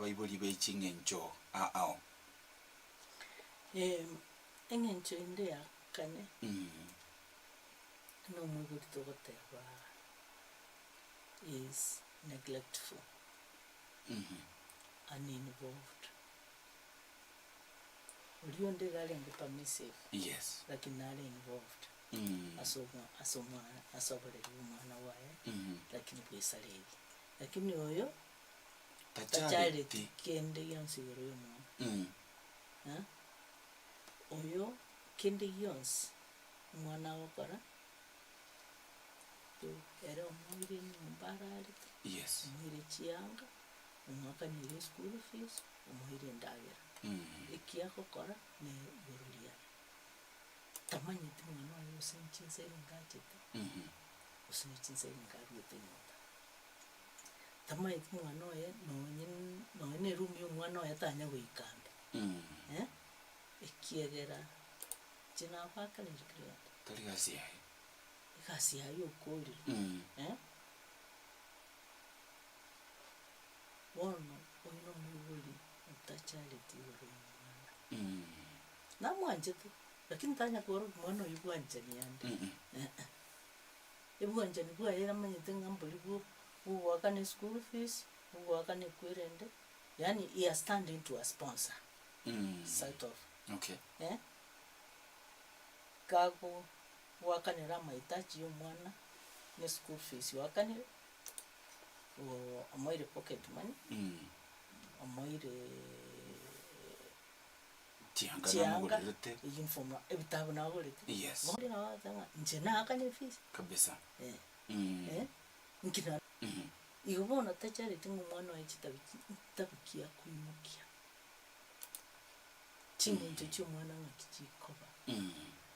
abaibuli b'ekingencho ao engencho inde yakane n'omwibuli togoteba is neglectful, uninvolved. Ulionde galenge permissive, yes, lakini nali involved. Asobole umwana waye, lakini bwisalevi. Lakini oyo tachaleti kende yonsi yoro mwana. Oyo kende yonsi mwana wakora era omwire nyumbarali, yes, omwire chianga, umwaka nire school fees, omwire ndagira. Ekiako kora ne burulia. Tamanyiti mwana wayo usinchinzeri ngachete. Usinchinzeri ngabyote nyota. Tamanyiti mwana wayo no rumi mwana wayo tanya goikambe. Ekiegera china paka ni create. Kali gasi yayo. Gasi yayo ukoli. Wono oyino mwibuli utachaleti uri mwana. Na mwanjete. Lakini tanya kuoro mwana yibwanjani yande. Yibwanjani bwa yera manyete ngambuli bwo wakane school fees, bwo wakane kwirende. Yani he has turned into a sponsor. Sort of. Okay. Kago wakane la mahitaji y'omwana ne school fees wakane omoire pocket money. Omoire chianga uniform ebitabu na bolete. Yes. Mwali na watanga nje na akane fees kabisa. Nkina igobona tachareti ngumwana wa kitabikia kuimukia. Chingencho cy'umwana ngakikikoba.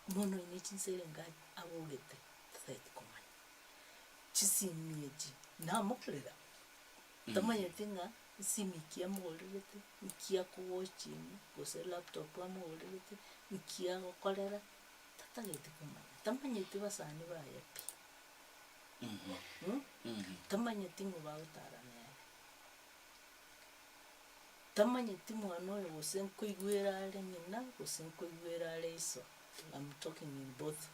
Mono ine chinsere nga abogete threat komanya. Chisimieji na moklera. Tamanya tinga simikia mogolete, ikia kuwatching, kose laptop amogolete, ikia okolera tatagete komanya. Tamanya tibasani ba yapi. Tamanya tingo ba utarane. Tamanya timwana oyo gosenko igwerale nyina, gosenko igwerale iso. I'm talking in both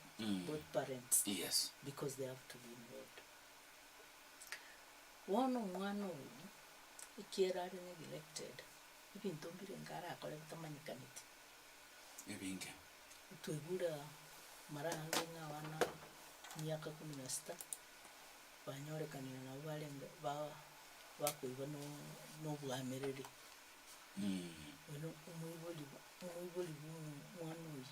parents. Yes. Because they have to be involved. Wono mwana oyo ikierale neglected. Ibintu mbire ngara akole tamanyikaniti. Ebinge. Twegura mara hange ng'abana myaka 16 banyorekanira nabo barenga bakwiba n'obwamerere. Ono umwiboli mwana oyo